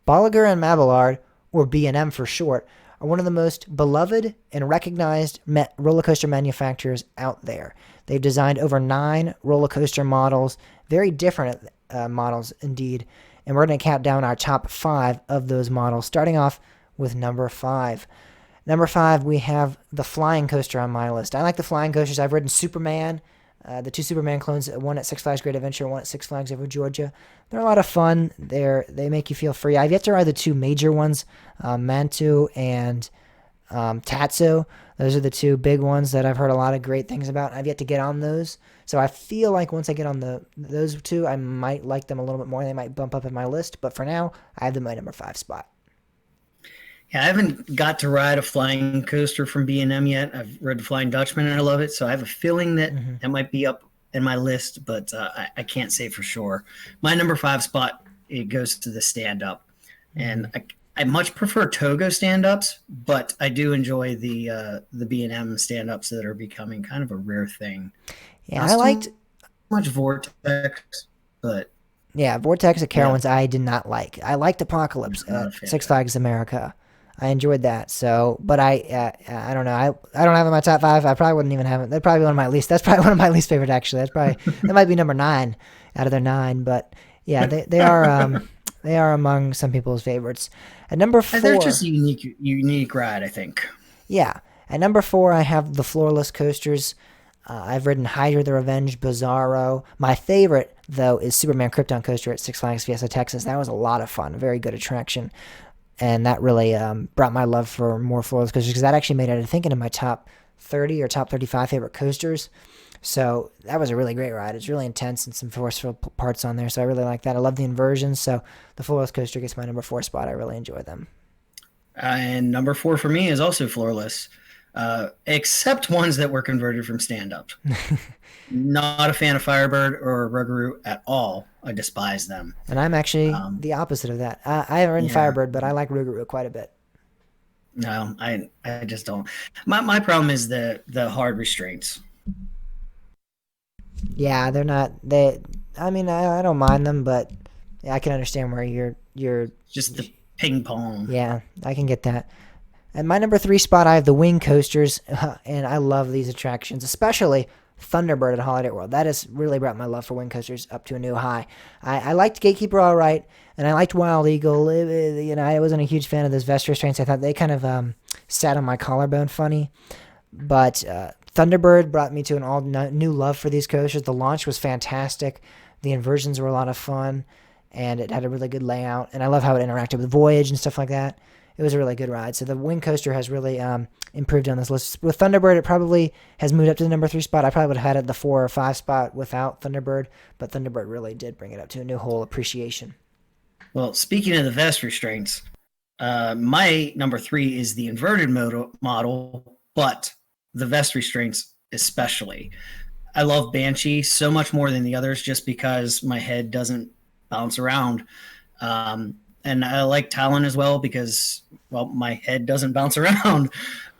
Bolliger and Mabillard, or B&M for short, are one of the most beloved and recognized roller coaster manufacturers out there. They've designed over 9 roller coaster models, very different models indeed. And we're going to count down our top 5 of those models, starting off with number 5. Number 5, we have the flying coaster on my list. I like the flying coasters. I've ridden Superman, the 2 Superman clones, one at Six Flags Great Adventure, one at Six Flags Over Georgia. They're a lot of fun. They make you feel free. I've yet to ride the 2 major ones, Mantu and Tatsu. Those are the 2 big ones that I've heard a lot of great things about. I've yet to get on those. So I feel like once I get on those 2, I might like them a little bit more. They might bump up in my list. But for now, I have them my number 5 spot. Yeah, I haven't got to ride a flying coaster from B&M yet. I've read the Flying Dutchman and I love it. So I have a feeling that that might be up in my list, but I can't say for sure. My number 5 spot, it goes to the stand-up. And I much prefer Togo stand-ups, but I do enjoy the B&M stand-ups that are becoming kind of a rare thing. Yeah, I liked much Vortex, but yeah, Vortex at Carowinds I did not like. I liked Apocalypse at Six Flags America. I enjoyed that. So, but I don't know. I don't have it in my top 5. I probably wouldn't even have it. That's probably one of my least. That's probably one of my least favorite. Actually, that might be number 9 out of their 9. But yeah, they are among some people's favorites. At number 4, they're just a unique ride, I think. Yeah, at number 4, I have the floorless coasters. I've ridden Hydra the Revenge, Bizarro. My favorite, though, is Superman Krypton Coaster at Six Flags Fiesta Texas. That was a lot of fun, a very good attraction. And that really brought my love for more floorless coasters because that actually made it, I think, into my top 30 or top 35 favorite coasters. So that was a really great ride. It's really intense and some forceful parts on there. So I really like that. I love the inversions. So the floorless coaster gets my number 4 spot. I really enjoy them. And number 4 for me is also floorless. Except ones that were converted from stand-up. Not a fan of Firebird or Rougarou at all. I despise them. And I'm actually the opposite of that. I haven't ridden Firebird, but I like Rougarou quite a bit. No, I just don't. My problem is the hard restraints. Yeah, they're not. I mean, I don't mind them, but I can understand where you're just the ping pong. Yeah, I can get that. At my number 3 spot, I have the Wing Coasters, and I love these attractions, especially Thunderbird at Holiday World. That has really brought my love for Wing Coasters up to a new high. I liked Gatekeeper all right, and I liked Wild Eagle. I wasn't a huge fan of those vest restraints. I thought they kind of sat on my collarbone funny. But Thunderbird brought me to an all new love for these coasters. The launch was fantastic. The inversions were a lot of fun, and it had a really good layout. And I love how it interacted with Voyage and stuff like that. It was a really good ride. So the Wing Coaster has really improved on this list. With Thunderbird, it probably has moved up to the number 3 spot. I probably would have had it the 4 or 5 spot without Thunderbird, but Thunderbird really did bring it up to a new whole appreciation. Well, speaking of the vest restraints, my number 3 is the inverted model, but the vest restraints especially. I love Banshee so much more than the others just because my head doesn't bounce around. And I like Talon as well because, well, my head doesn't bounce around.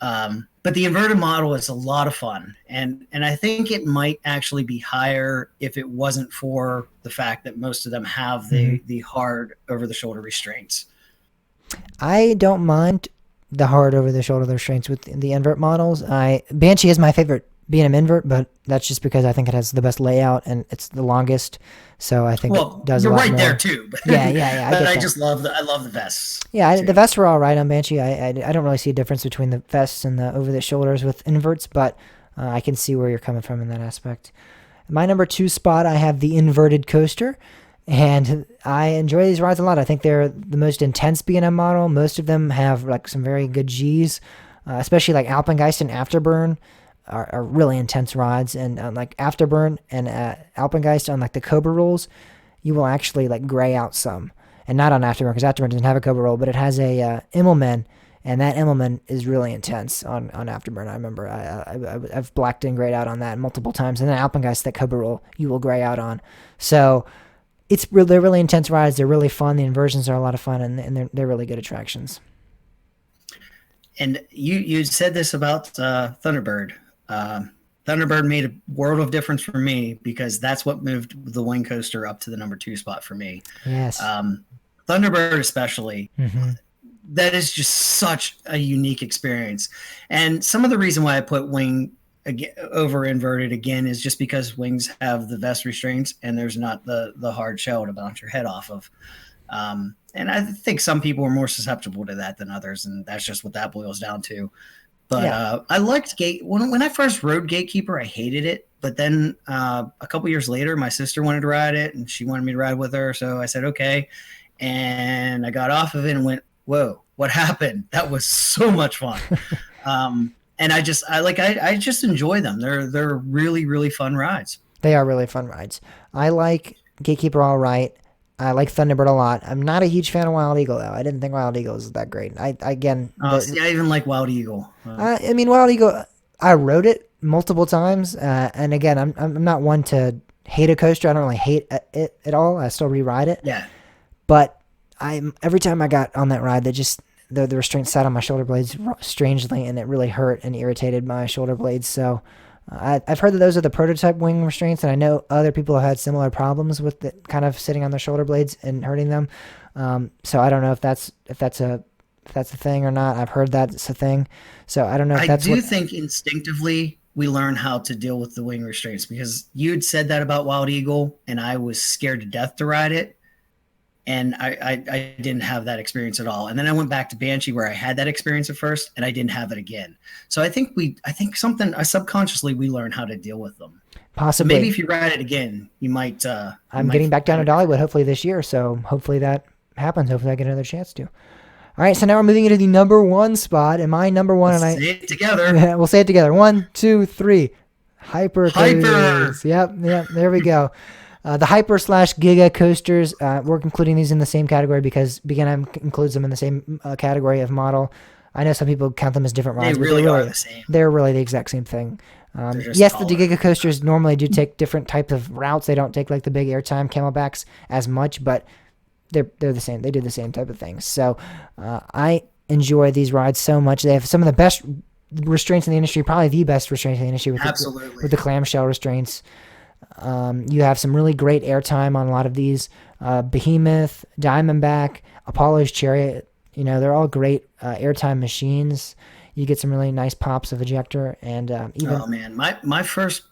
But the inverted model is a lot of fun. And I think it might actually be higher if it wasn't for the fact that most of them have the hard over-the-shoulder restraints. I don't mind the hard over-the-shoulder restraints with the invert models. Banshee is my favorite B&M invert, but that's just because I think it has the best layout and it's the longest. So I think it does a lot more. You're right there too. Yeah. But I just love the vests. Yeah, the vests were all right on Banshee. I don't really see a difference between the vests and the over the shoulders with inverts, but I can see where you're coming from in that aspect. My number 2 spot, I have the inverted coaster, and I enjoy these rides a lot. I think they're the most intense B&M model. Most of them have like some very good Gs, especially like Alpengeist and Afterburn. Are really intense rides, and like Afterburn and Alpengeist on like the Cobra rolls, you will actually like gray out some, and not on Afterburn because Afterburn doesn't have a Cobra roll, but it has a Immelmann, and that Immelmann is really intense on Afterburn. I remember I've blacked and grayed out on that multiple times, and then Alpengeist, that Cobra roll, you will gray out on. So they're really intense rides. They're really fun. The inversions are a lot of fun, and they're really good attractions. And you said this about Thunderbird. Thunderbird made a world of difference for me because that's what moved the Wing Coaster up to the number 2 spot for me. Yes. Thunderbird especially. Hmm. That is just such a unique experience. And some of the reason why I put wing again, over inverted again is just because wings have the vest restraints and there's not the hard shell to bounce your head off of. And I think some people are more susceptible to that than others, and that's just what that boils down to. But Yeah. I liked Gate when I first rode Gatekeeper. I hated it, but then a couple years later, my sister wanted to ride it, and she wanted me to ride with her. So I said okay, and I got off of it and went, "Whoa, what happened? That was so much fun." And I just enjoy them. They're really really fun rides. They are really fun rides. I like Gatekeeper all right. I like Thunderbird a lot. I'm not a huge fan of Wild Eagle though. I didn't think Wild Eagle was that great. I again, See, I even like Wild Eagle. I mean Wild Eagle. I rode it multiple times, and again, I'm not one to hate a coaster. I don't really hate it at all. I still re-ride it, Yeah, but every time I got on that ride, the restraints sat on my shoulder blades strangely, and it really hurt and irritated my shoulder blades. So I've heard that those are the prototype wing restraints, and I know other people have had similar problems with it kind of sitting on their shoulder blades and hurting them. So I don't know if that's a thing or not. I've heard that's a thing. So I don't know if I that's do what. think instinctively we learn how to deal with the wing restraints because you had said that about Wild Eagle, and I was scared to death to ride it. And I didn't have that experience at all. And then I went back to Banshee where I had that experience at first, and I didn't have it again. So I think subconsciously we learn how to deal with them. So Possibly. maybe if you ride it again, you might. I'm getting back down to Dollywood hopefully this year, so hopefully that happens. Hopefully I get another chance to. All right, so now we're moving into the number one spot, and my number one, Say it together. we'll say it together. 1, 2, 3. Hyper. Hyper! Yep, there we go. The Hyper / Giga coasters, we're including these in the same category because B&M includes them in the same category of model. I know some people count them as different They rides, but really are the same. they're really the exact same thing. just Yes, taller. the Giga coasters normally do take different types of routes. They don't take like the big airtime camelbacks as much, but they're the same. They do the same type of things. So I enjoy these rides so much. They have some of the best restraints in the industry, probably the best restraints in the industry Absolutely. with the clamshell restraints. You have some really great airtime on a lot of these. Behemoth, Diamondback, Apollo's Chariot. They're all great airtime machines. You get some really nice pops of ejector, and even Oh man, my first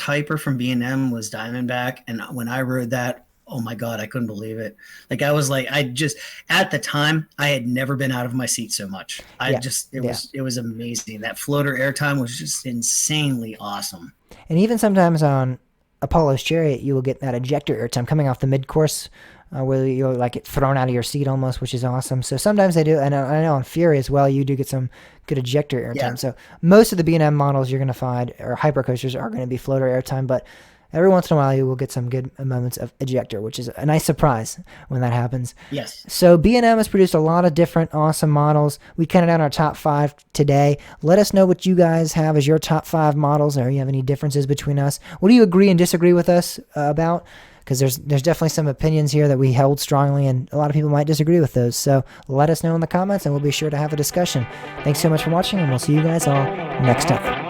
hyper from B&M was Diamondback, and when I rode that, oh my god, I couldn't believe it. Like I was like, at the time I had never been out of my seat so much. It was amazing. That floater airtime was just insanely awesome. And even sometimes on Apollo's Chariot, you will get that ejector airtime coming off the mid-course where you'll like get thrown out of your seat almost, which is awesome. So sometimes they do, and I know on Fury as well, you do get some good ejector airtime. Yeah. So most of the B&M models you're going to find, or hypercoasters, are going to be floater airtime, but every once in a while you will get some good moments of ejector, which is a nice surprise when that happens. Yes. So B&M has produced a lot of different awesome models. We counted down our top 5 today. Let us know what you guys have as your top 5 models, or you have any differences between us. What do you agree and disagree with us about? Because there's definitely some opinions here that we held strongly, and a lot of people might disagree with those. So let us know in the comments, and we'll be sure to have a discussion. Thanks so much for watching, and we'll see you guys all next time.